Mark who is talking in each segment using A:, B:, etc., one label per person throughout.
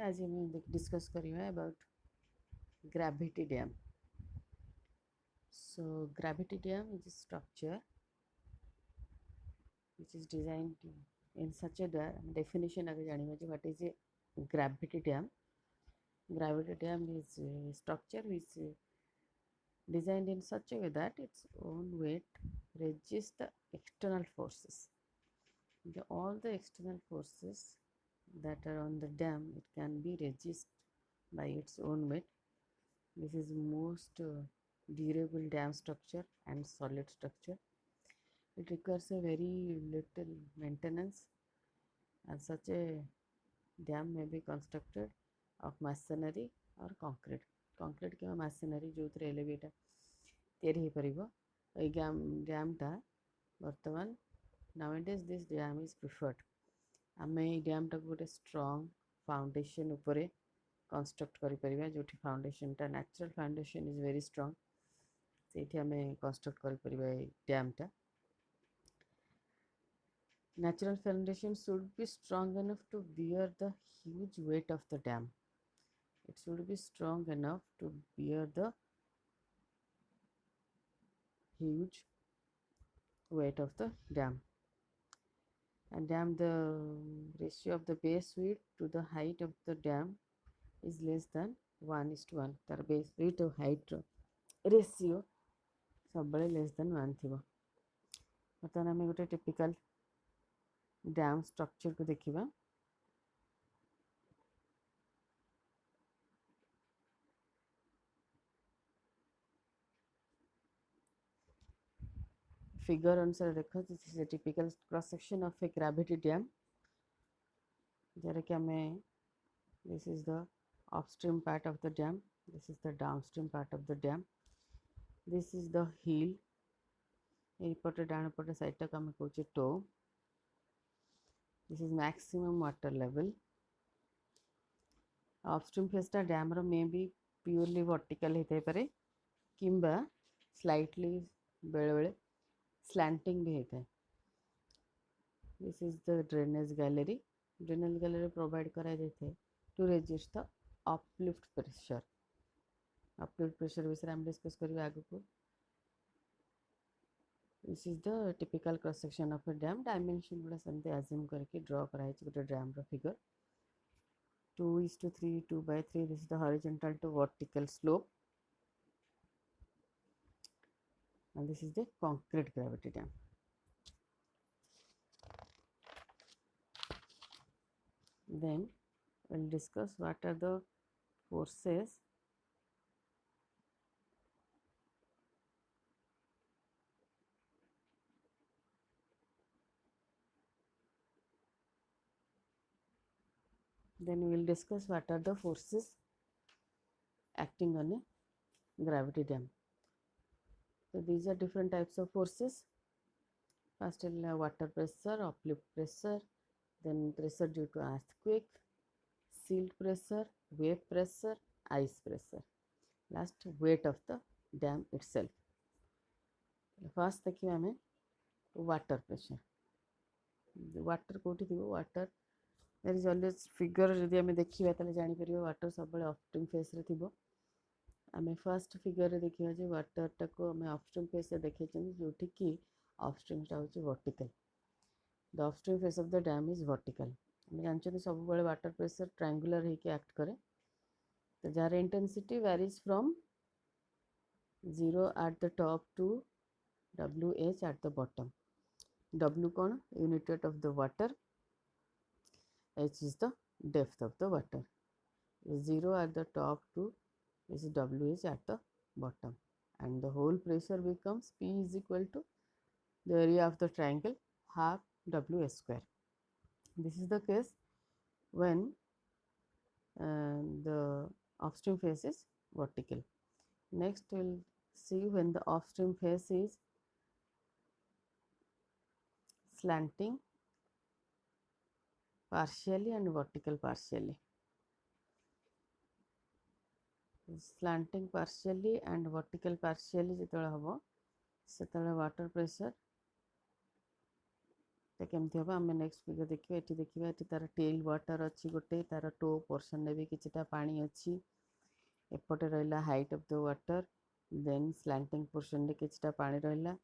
A: आज हम डिस्कस करिया about gravity dam. So gravity dam is a structure which is designed in such a definition आगे जानिबा जे what is a gravity dam. Gravity dam is a structure which is designed in such a way that its own weight resists the external forces. All the external forces that are on the dam, it can be resisted by its own weight. This is most durable dam structure and solid structure. It requires a very little maintenance, and such a dam may be constructed of masonry or concrete. Concrete किंवा masonry जो एलिवेटा तैयारी हो परिबो ए dam टा वर्तमान nowadays this dam is preferred. आमे ए dam टा गोटे strong foundation उपरे कंस्ट्रक्ट करि परिबा जोठी फाउंडेशन टा natural foundation is very strong सेठी आमे कंस्ट्रक्ट करि परिबा ए डैम टा. Natural foundation should be strong enough to bear the huge weight of the dam. It should be strong enough to bear the huge weight of the dam. And the ratio of the base width to the height of the dam is less than 1:1. तार base width to height ratio सब less than 1 थिबो. बर्तमान आम गोटे typical dam structure को देखिबा. Figure अनुसार देखो, this is a typical cross section of a gravity dam. जरा कि हमें this is the upstream part of the dam, this is the downstream part of the dam, this is the hill, एपटे डाण पटे side टा हम कहूँ टो. This is maximum water level. Upstream फेसटा dam may be purely vertical होता है किंबा slightly बेले बेले स्लैंटिंग भी होता है. This is the drainage gallery. Drainage gallery provide करा जाए to resist the uplift pressure. Uplift pressure विषय हम डिस्कस करिया आगु को. This is the typical cross section of a dam. Dimension गुड़ा समझते assume करके draw करा है गोटे dam row figure. 2:3, 2/3. This is the horizontal to vertical slope, and this is the concrete gravity dam. Then we'll discuss what are the forces acting on a gravity dam. So these are different types of forces. First water pressure, uplift pressure, then pressure due to earthquake, silt pressure, wave pressure, ice pressure. Last, weight of the dam itself. First देखिए हमें water pressure. Water कोठी थी water there is always figure जदि आम देखा ताले जानी परियो वाटर सब अपस्ट्रीम फेस रे थिबो. आम फर्स्ट फिगर रे देखिया जे वाटर टाको आम अपस्ट्रीम फेस रे देखै जोठी कि अपस्ट्रीम टा होची vertical. The upstream face of the dam is vertical. आम जानछन सब बळे वाटर प्रेशर ट्रायंगुलर होके एक्ट करे. तो jar intensity varies from 0 at the top to WH at the bottom. W कौन unit weight of the water, H is the depth of the water. 0 at the top to is WH at the bottom, and the whole pressure becomes P is equal to the area of the triangle half WH square. This is the case when the upstream face is vertical. Next we will see when the upstream face is slanting partially and vertical partially. Slanting partially and vertical partially जितने हम से water pressure तो केमती हम आम next figure देखिए ये देखिए ये तार टेल वाटर अच्छी गोटे तार टो पोर्सन भी किछिटा पानी अच्छी एपटे रहा height of the water then slanting portion रे किछिटा पानी रहा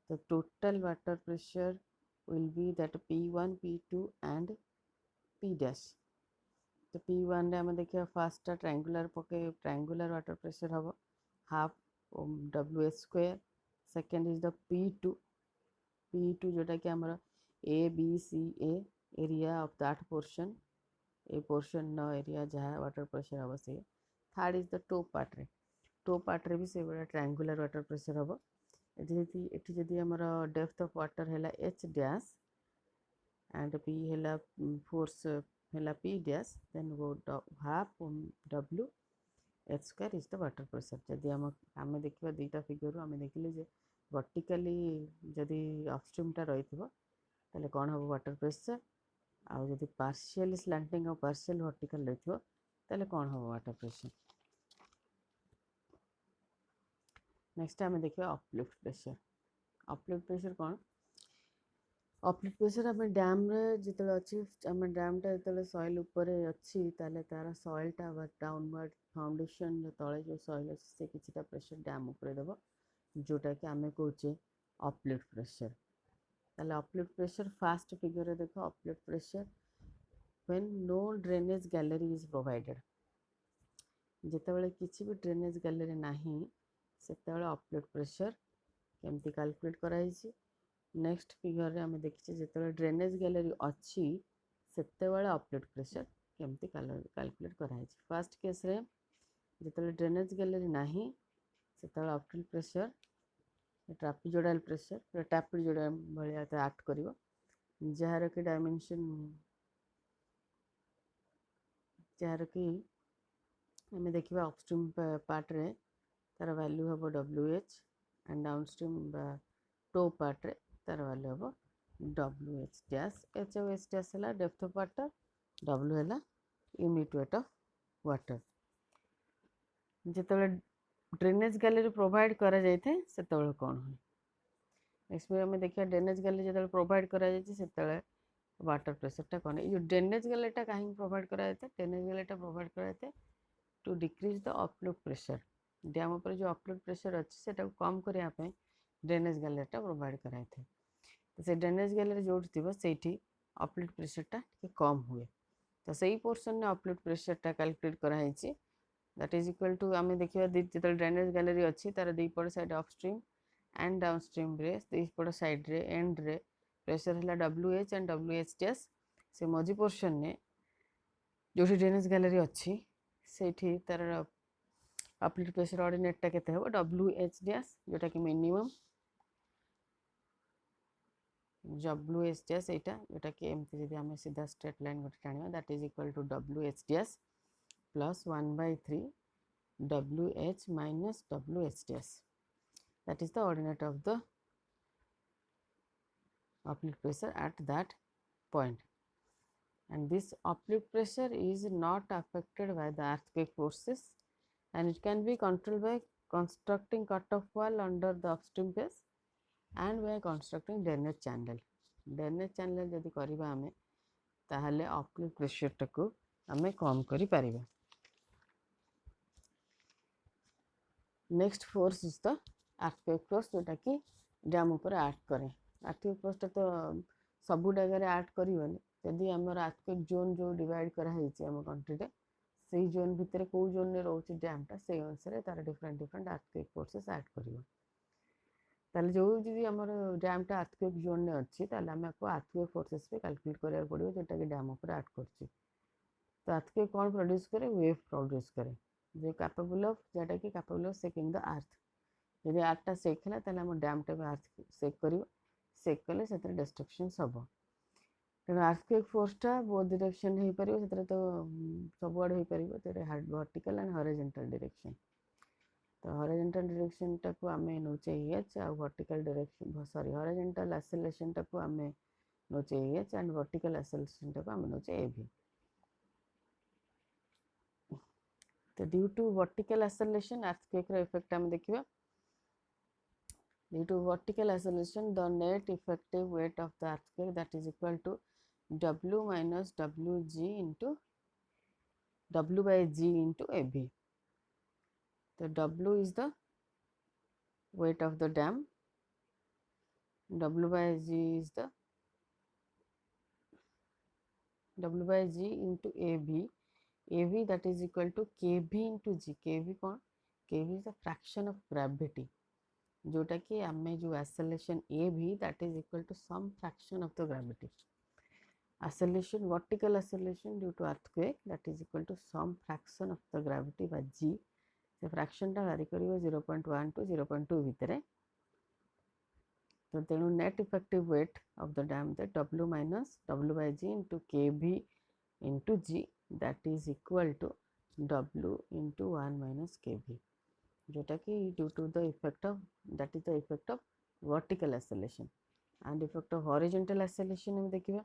A: तो total water pressure will be that P1 P2 and P dash तो P1 रे आम देखिए फास्ट ट्रायंगुलर पके ट्रायंगुलर वाटर प्रेशर हम half WH square second is the P2 जोटा कि आमर ABCA area of that portion a portion area जहाँ वाटर प्रेशर हम से third is the toe part रे भी से बड़ा ट्रायंगुलर वाटर प्रेशर हम ये जदि आमर डेप्थ ऑफ वाटर है H डैश एंड P है फोर्स है P डैश देन वो half W H square is the water pressure जदि आम देखा दुईटा फिगर आम देखिले जे वर्टिकली जदि अपस्ट्रीमटा रही ताले कौन हम वाटर प्रेशर आउ जदि पार्शियल स्लैंटिंग और पार्शियल वर्टिकल रही ताले कौन हम वाटर प्रेशर। नेक्स्ट आम देखिए अपलिफ्ट प्रेशर कौन अपलिफ्ट प्रेशर आम डैम जिते अच्छी आम डैमटा जो सॉइल उपर अच्छी तार सॉइलटा डाउनवर्ड फाउंडेशन तले जो सॉइल अच्छी से किसी प्रेशर डैम उपर देव जोटा कि आम कहे अपलिफ्ट प्रेशर ताले अपलिफ्ट प्रेशर फास्ट फिगर देख uplift pressure when no drainage gallery is provided जितेबाला किसी भी ड्रेनेज गैलरी नहीं सेतेबाला अपलिफ्ट प्रेशर केमती कैलकुलेट कराई। नेक्स्ट फिगर रे आम देखिए जिते ड्रेनेज गैलरी अच्छी सेतेबाला अपलिफ्ट प्रेशर केमती कैलकुलेट कराई। फर्स्ट केस रे जिते ड्रेनेज गैलरी नहीं सेतेबाला अपलिफ्ट प्रेशर ट्रापिजोडाल प्रेशर पूरा ट्रापिजोडाल भाया एक्ट कर जार कि डायमेंशन जार कि आम देखा अपस्ट्रीम पार्ट रे तार वैल्यू हम WH and downstream toe part रे तार वैल्यू हम WH डैश H और H डैश है डेप्थ ऑफ वाटर W है यूनिट वेट ऑफ वाटर जिते ड्रेनेज गैलरी प्रोवाइड करा जाए से कौन हुए। नेक्स्ट आम देखिए ड्रेनेज गैलरी जो प्रोवाइड करा जाए वाटर प्रेशरटा कौन ये ड्रेनेज गैलरीटा कहीं प्रोवाइड करा ड्रेनेज गैलरीटा प्रोवाइड करा to decrease the uplift pressure dam पर जो अपलिफ्ट प्रेशर अच्छी से कम करने ड्रेनेज गैलरीटा प्रोवाइड कराई तो से ड्रेनेज गैलरी जो थी अपलिफ्ट प्रेशरटा कम हुए तो सही पोर्शन में अपलिफ्ट प्रेशरटा कैलकुलेट कराई दैट इज इक्वल टू आम देखा जो ड्रेनेज गैलरी अच्छी तार दुईपट साइड अपस्ट्रीम एंड डाउनस्ट्रीम रे दुईपट साइड रे एंड रे प्रेशर है WH एंड WH डैश से मझी पोर्शन ने जो ड्रेनेज गैलरी अच्छी से तार अपलिफ्ट प्रेशर ऑर्डिनेटटा केते हो WH डैश जोटा कि मिनिमम WH डैश यहाँ जोटा कि एमती जब आम सीधा स्ट्रेट लाइन गोटे टाणी that is equal to WH dash plus 1/3 WH minus WH dash that is the ordinate of the uplift pressure at that point and this uplift pressure is not affected by the earthquake forces and it can be controlled by constructing cut-off wall under the upstream face and by constructing drainage channel जदि करिबा आमे ताहले uplift pressure टाको आमे कम करि परिबा। Next force is the earthquake force जोटा कि डैम उपर एक्ट करे earthquake force तो सबू जगह एक्ट करनी जदि आमर earthquake जोन जो डिवाइड कराई आम कंट्री रे से जोन भितर कौ जोन में रोचे डैमटा से अनुसार तार different different earthquake forces act कर जो जी आम डैमटा earthquake जोन में अच्छी आम आपको earthquake forces पे कैलकुलेट करा पड़ो जोटा कि डैम उपर एक्ट कर तो earthquake कौन प्रोड्यूस करे वेव प्रोड्यूस करे जो कैपेबल ऑफ जोटा कि capable of shaking the earth जब आर्टा सेक है ताल आम डैमटा भी अर्थ सेक कर सेक कले से डिस्ट्रक्शन हम तेणु अर्थक्वेक फोर्सटा बोथ डायरेक्शन हो पार से तो सबुआड़े हो पार वर्टिकल एंड हॉरिजॉन्टल डायरेक्शन तो हॉरिजॉन्टल डायरेक्शन टाको आम नौचे EH आ vertical direction sorry horizontal acceleration टाको आम नौचे EH एंड वर्टिकल एक्सेलरेशन टाको आम नौचे AV तो due to vertical acceleration earthquake रो इफेक्ट आम देखिबा due to vertical acceleration, the net effective weight of the earthquake, that is equal to W minus WG into W by G into AB. So W is the weight of the dam, W by G is the W by G into AB. AB that is equal to KB into G. KB कौन? KB is the fraction of gravity, जोटा कि आमे जो acceleration AB that is equal to some fraction of the gravity. Acceleration, vertical acceleration due to earthquake, that is equal to some fraction of the gravity by G. से fraction टा vary करिवो 0.1 to 0.2 भितरे. तो तेणु net effective weight of the dam the W minus W by G into KB into G, that is equal to W into 1 minus KB, जोटा कि due to the effect of, that is the effect of vertical acceleration. And effect of horizontal acceleration हम देखिए.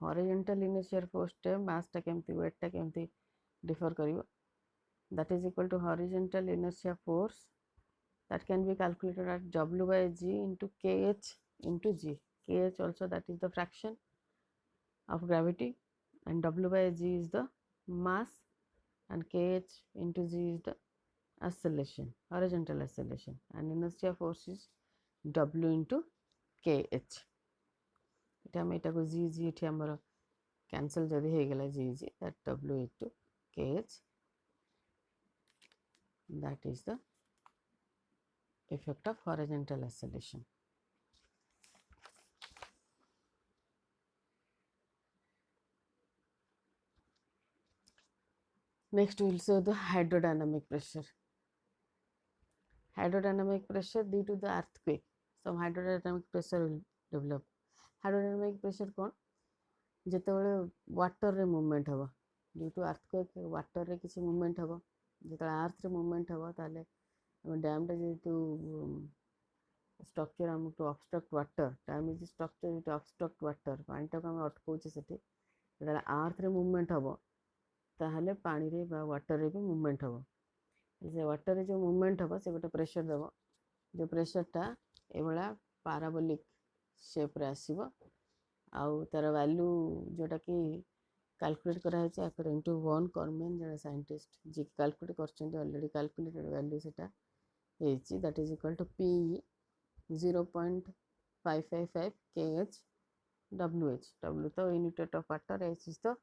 A: horizontal inertial force टे mass टा केमती weight टा केमती differ करिवो. That is equal to horizontal inertia force that can be calculated at W by G into KH into G. KH also, that is the fraction of gravity, and W by G is the mass, and KH into G is the acceleration, horizontal acceleration, and inertia force is W into KH. इटा हम इटा को G G इठी हमर cancel जदि हे गेला G G, that W into KH, that is the effect of horizontal acceleration. Next we will show the hydrodynamic pressure. Hydrodynamic pressure due to the earthquake, some hydrodynamic pressure will develop. Hydrodynamic pressure कौन? जेतेबेले water रे movement हबो, due to earthquake water रे किसी movement हबो, जेतेबेले अर्थ रे movement हबो ताले हम डैम टा जेतु स्ट्रक्चर हम to obstruct water, dam is structure to obstruct water, पानी टा हम अटकाउचे सेठी, जेतेबेले अर्थ रे मूवमेंट हबो ताहले पानी रे बा वाटर रे भी मूवमेंट हबो. से वाटर रे जो मूवमेंट हबो से गोटे प्रेशर देबो, जो प्रेशर टा एभला पैराबोलिक शेप रे आसीबो, आउ तार वैल्यू जोटा कि कैलकुलेट करा है अकॉर्डिंग टू वन कर्मेन जरा साइंटिस्ट जी कैलकुलेट करछन ऑलरेडी कैलकुलेटेड वैल्यू सेटा हेची, that is equal to P 0.555 kh WH. W तो unit of water, H is the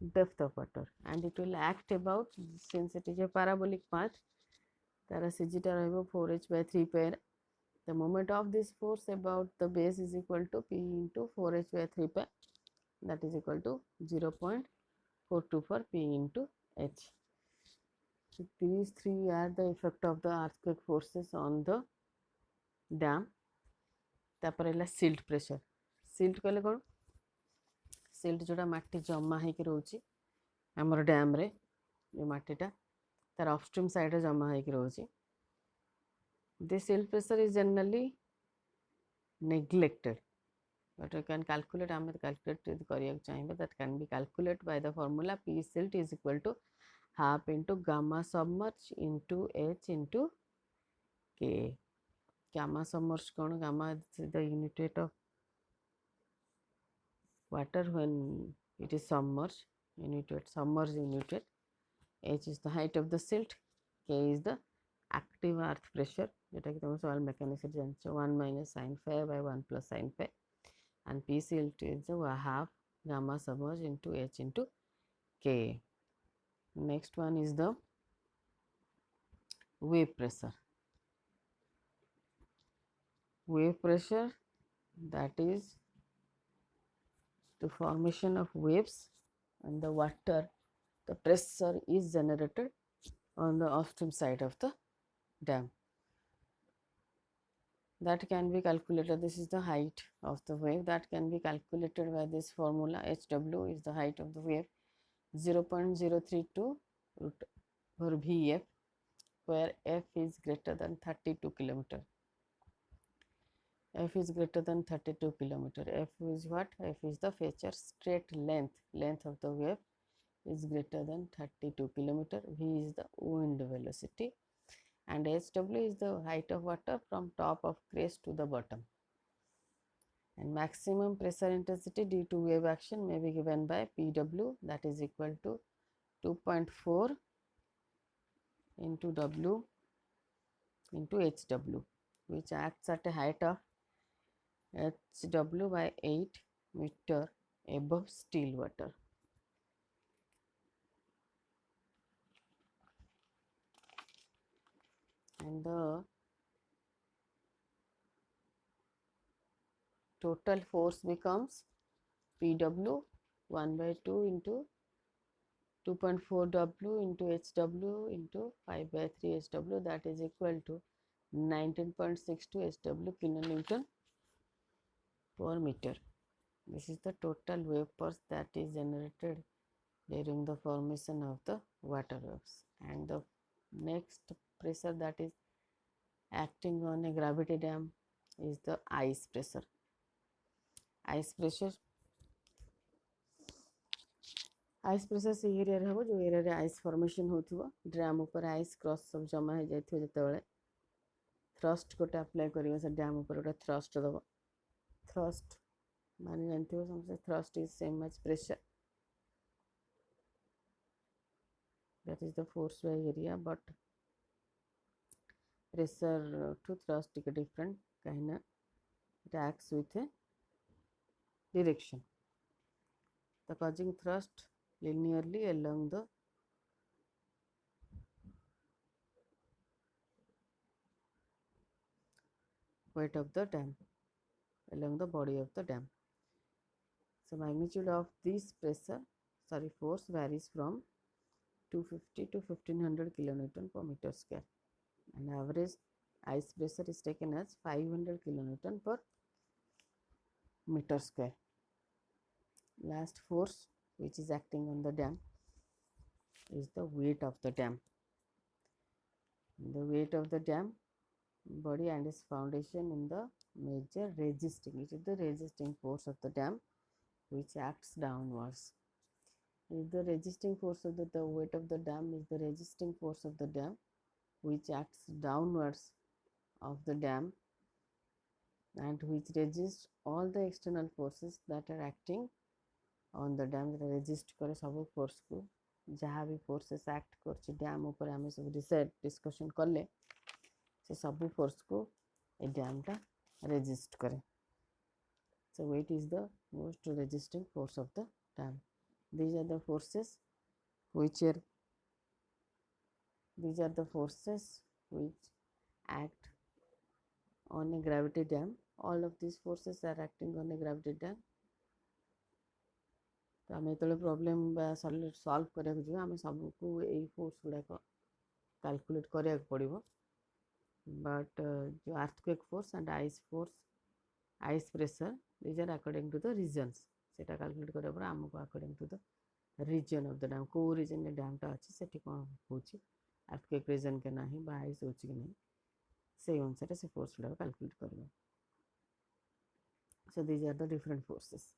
A: depth of water, and it will act about, since it is a parabolic path, तार CG टा रहबो 4h by 3 pair. The moment of this force about the base is equal to P into 4h by 3 pi, that is equal to 0.424 P into H. So these three are the effect of the earthquake forces on the dam. तापर है silt pressure. Silt कहले कौन? Silt जोटा माटी जमा होकर रोचे आमर डैम रे, जो माटीटा तार अपस्ट्रीम साइड रे जमा होकर रोचे. This silt pressure is generally neglected, but you can calculate, आम calculate करिया चाहिए, that can be calculated by the formula P silt is equal to half into gamma submerged into H into K. Gamma submerged कौन? Gamma is the unit weight of water when it is submerged, unit weight, submerged unit weight. H is the height of the silt, K is the active earth pressure, जेटा कि तुम सवाल mechanics जानछो 1 minus sin phi by 1 plus sin phi, and P silt is the half gamma submerged into H into K. Next one is the wave pressure. Wave pressure, that is the formation of waves and the water, the pressure is generated on the upstream side of the dam. That can be calculated. This is the height of the wave, that can be calculated by this formula. HW is the height of the wave, 0.032 root over Vf, where F is greater than 32 km. F is greater than 32 km. F is what? F is the feature straight length of the wave is greater than 32 km. V is the wind velocity, and HW is the height of water from top of crest to the bottom. And maximum pressure intensity due to wave action may be given by PW, that is equal to 2.4 into W into HW, which acts at a height of HW by 8 meter above still water. And the total force becomes PW 1 by 2 into 2.4 W into HW into 5 by 3 HW, that is equal to 19.62 HW kilonewton per meter. This is the total wave pulse that is generated during the formation of the water waves. And the next pressure that is acting on a gravity dam is the ice pressure. Ice pressure से area हम जो area ice formation हो drum ऊपर ice cross सब जमा हो जाए जो थ्रस्ट गोटे अप्लाई कर डैम ऊपर गोटे थ्रस्ट दब थ्रस्ट माने जानते हो समझे thrust is same as pressure that is the force by area but pressure to thrust टिके different कहीं it acts with a direction the causing thrust linearly along the weight of the dam along the body of the dam. So magnitude of this force varies from 250 to 1500 kilonewton per meter square and average ice pressure is taken as 500 kilonewton per meter square. Last force which is acting on the dam is the weight of the dam. The weight of the dam body and its foundation in the major resisting, it is the resisting force of the dam which acts downwards. If the resisting force of the weight of the dam is the resisting force of the dam which acts downwards of the dam and which resists all the external forces that are acting on the dam that resist करे सब force को जहाँ भी forces act कर dam ऊपर आम सब discussion कले से सब force को ए डैम टा resist करे. So weight is the most resisting force of the dam. These are the forces which act on a gravity dam. All of these forces are acting on a gravity dam. तो आम जो problem solve करा आम सबको यही force गुड़ाक calculate करा पड़ो बट जो earthquake force and ice pressure these are according to the regions से कैलकुलेट करा आमको according to the region of the dam कौ रीजन डैमटा अच्छी से कौन हो अर्थक्वेक रीजन के ना आइस हो कि नहीं से अनुसार से फोर्स गुड़ाक कैलकुलेट कर. So these are the different forces.